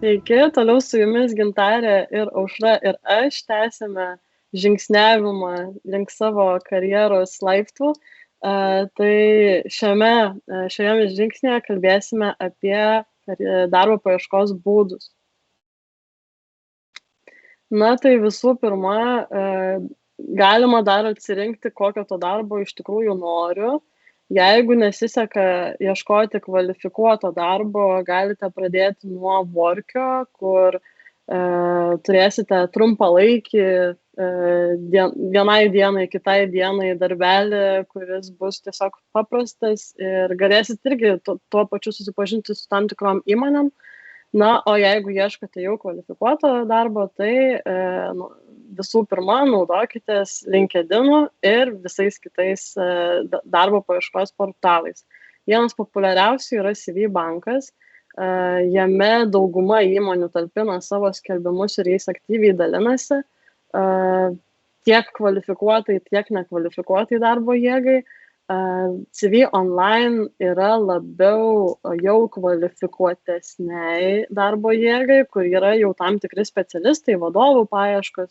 Sveiki, toliau su jumis Gintarė ir Aušra ir aš tęsime žingsniavimą link savo karjeros laiptų. Tai šioje žingsnėje kalbėsime apie darbo paieškos būdus. Na, tai visų pirma, galima dar atsirinkti, kokio to darbo iš tikrųjų noriu. Jeigu nesiseka ieškoti kvalifikuoto darbo, galite pradėti nuo workio, kur turėsite trumpalaikį vienai dienai, kitai dienai darbelį, kuris bus tiesiog paprastas ir galėsit irgi tuo pačiu susipažinti su tam tikrom įmonėm. Na, o jeigu ieškote jau kvalifikuoto darbo, tai visų pirma naudokitės LinkedInu ir visais kitais darbo paieškos portalais. Vienas populiariausių yra CV bankas. Jame dauguma įmonių talpina savo skelbimus ir jais aktyviai dalinasi. Tiek kvalifikuotai, tiek nekvalifikuotai darbo jėgai. CV online yra labiau jau kvalifikuotesniai darbo jėgai, kur yra jau tam tikri specialistai, vadovų paieškos.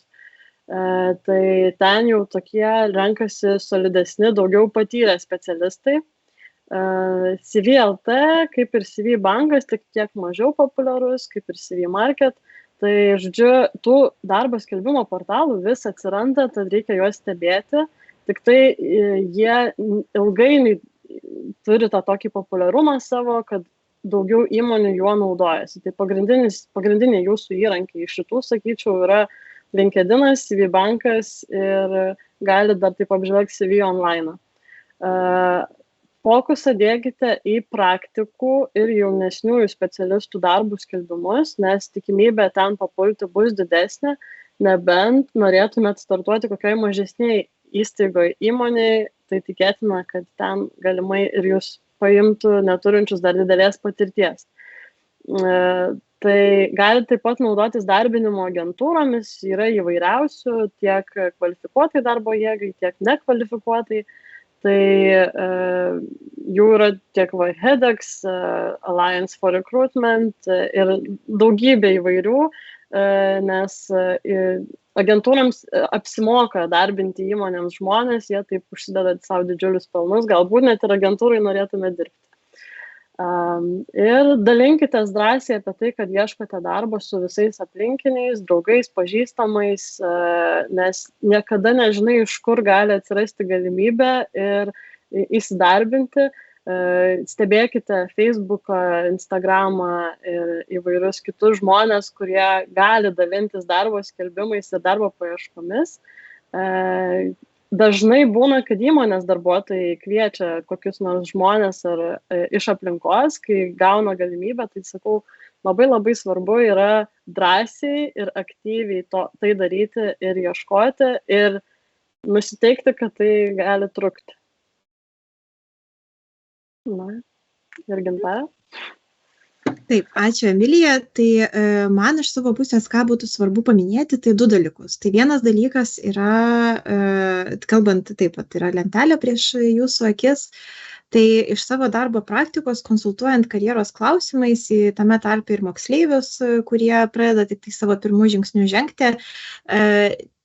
Tai ten jau tokie renkasi solidesni, daugiau patyrę specialistai. CV.lt, kaip ir CV bankas, tik tiek mažiau populiarus, kaip ir CV market. Tai, žodžiu, tų darbo skelbimo portalų vis atsiranda, tad reikia juos stebėti. Tik tai jie ilgainiui turi tą tokį populiarumą savo, kad daugiau įmonių juo naudojasi. Tai pagrindiniai jūsų įrankiai iš šitų, sakyčiau, yra LinkedInas, CV bankas ir gali dar taip apžvelgti CV online. Fokusą dėkite į praktikų ir jaunesniųjų specialistų darbų skelbimus, nes tikimybė ten papulti bus didesnė, nebent norėtumėt startuoti kokioj mažesniai įstaigoje įmonėje, tai tikėtina, kad ten galimai ir jūs paimtų neturinčius dar didelės patirties. Tai galite taip pat naudotis darbinimo agentūromis, yra įvairiausių, tiek kvalifikuotai darbo jėgai, tiek nekvalifikuotai. Tai jų yra tiek Hedex, Alliance for Recruitment ir daugybė įvairių, nes agentūrams apsimoka darbinti įmonėms žmonės, jie taip užsideda savo didžiulius pelnus, galbūt net ir agentūrai norėtume dirbti. Ir dalinkitės drąsiai apie tai, kad ieškote darbo su visais aplinkiniais, draugais, pažįstamais, nes niekada nežinai, iš kur gali atsirasti galimybė ir įsidarbinti. Stebėkite Facebooką, Instagramą ir įvairius kitus žmonės, kurie gali dalintis darbo skelbimais ir darbo paieškomis. Dažnai būna, kad įmonės darbuotojai kviečia kokius nors žmonės ar iš aplinkos, kai gauna galimybę, tai sakau, labai svarbu yra drąsiai ir aktyviai tai daryti ir ieškoti ir nusiteikti, kad tai gali trukti. Na, ir Gintarė? Taip, ačiū Emilija. Tai man iš savo pusės, ką būtų svarbu paminėti, tai du dalykus. Tai vienas dalykas yra, kalbant taip pat, yra lentelė prieš jūsų akis, tai iš savo darbo praktikos, konsultuojant karjeros klausimais, tame tarpe ir moksleivius, kurie pradeda tik tai savo pirmų žingsnių žengti,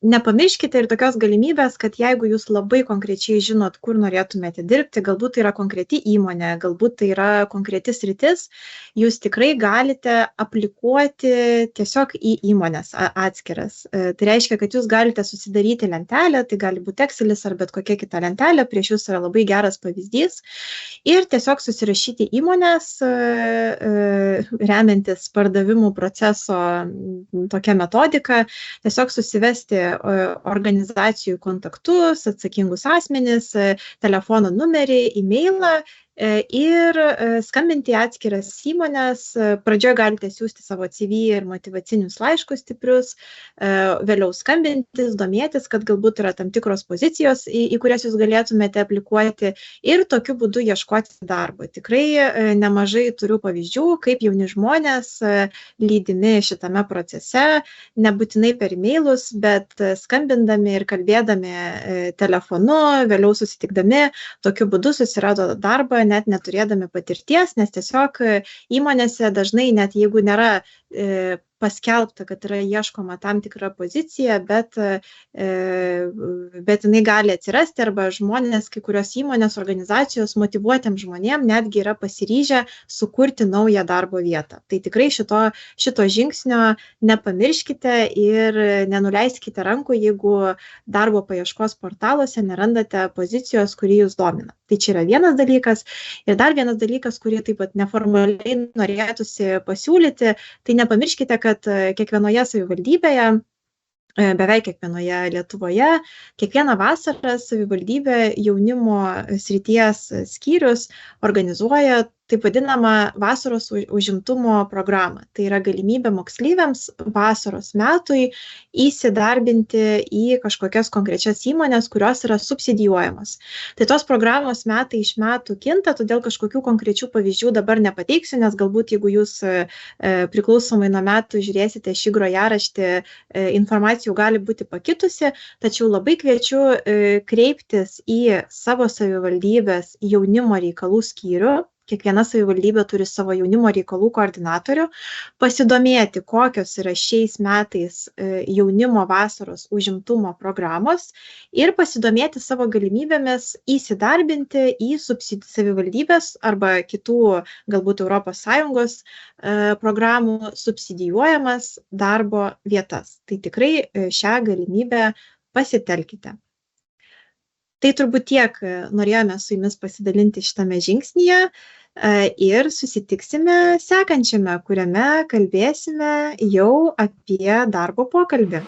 nepamirškite ir tokios galimybės, kad jeigu jūs labai konkrečiai žinot, kur norėtumėte dirbti, galbūt tai yra konkreti įmonė, galbūt tai yra konkreti sritis, jūs tikrai galite aplikuoti tiesiog į įmonės atskiras. Tai reiškia, kad jūs galite susidaryti lentelę, tai gali būti Excelis ar bet kokia kita lentelė, prieš jūs yra labai geras pavyzdys, ir tiesiog susirašyti įmonės, remiantis pardavimų proceso tokia metodika, tiesiog susivesti organizacijų kontaktus, atsakingus asmenis, telefono numerį, e-mailą ir skambinti atskiras įmonės. Pradžioje galite siūsti savo CV ir motyvacinius laiškus stiprius, vėliau skambintis, domėtis, kad galbūt yra tam tikros pozicijos, į kurias jūs galėtumėte aplikuoti ir tokiu būdu ieškoti darbo. Tikrai nemažai turiu pavyzdžių, kaip jauni žmonės lydimi šitame procese, nebūtinai per e-mailus, bet skambindami ir kalbėdami telefonu, vėliau susitikdami, tokiu būdu susirado darbą dirba net neturėdami patirties, nes tiesiog įmonėse dažnai net jeigu nėra paskelbta, kad yra ieškoma tam tikra pozicija, bet jinai gali atsirasti arba žmonės, kai kurios įmonės, organizacijos motyvuotiem žmonėm netgi yra pasiryžę sukurti naują darbo vietą. Tai tikrai šito žingsnio nepamirškite ir nenuleiskite rankų, jeigu darbo paieškos portaluose nerandate pozicijos, kuri jūs domina. Tai čia yra vienas dalykas. Ir dar vienas dalykas, kurį taip pat neformaliai norėtųsi pasiūlyti, tai nepamirškite, kad kiekvienoje savivaldybėje, beveik kiekvienoje Lietuvoje, kiekvieną vasarą savivaldybė jaunimo srities skyrius organizuoja taip vadinamą vasaros užimtumo programą. Tai yra galimybė moksleiviams vasaros metui įsidarbinti į kažkokias konkrečias įmonės, kurios yra subsidijuojamos. Tai tos programos metai iš metų kinta, todėl kažkokių konkrečių pavyzdžių dabar nepateiksiu, nes galbūt jeigu jūs priklausomai nuo metų žiūrėsite šį grojaraštį, informacijų gali būti pakitusi, tačiau labai kviečiu kreiptis į savo savivaldybės jaunimo reikalų skyrių. Kiekviena savivaldybė turi savo jaunimo reikalų koordinatorių, pasidomėti, kokios yra šiais metais jaunimo vasaros užimtumo programos ir pasidomėti savo galimybėmis įsidarbinti į savivaldybės arba kitų galbūt ES programų subsidijuojamas darbo vietas. Tai tikrai šią galimybę pasitelkite. Tai turbūt tiek norėjome su jumis pasidalinti šitame žingsnyje ir susitiksime sekančiame, kuriame kalbėsime jau apie darbo pokalbį.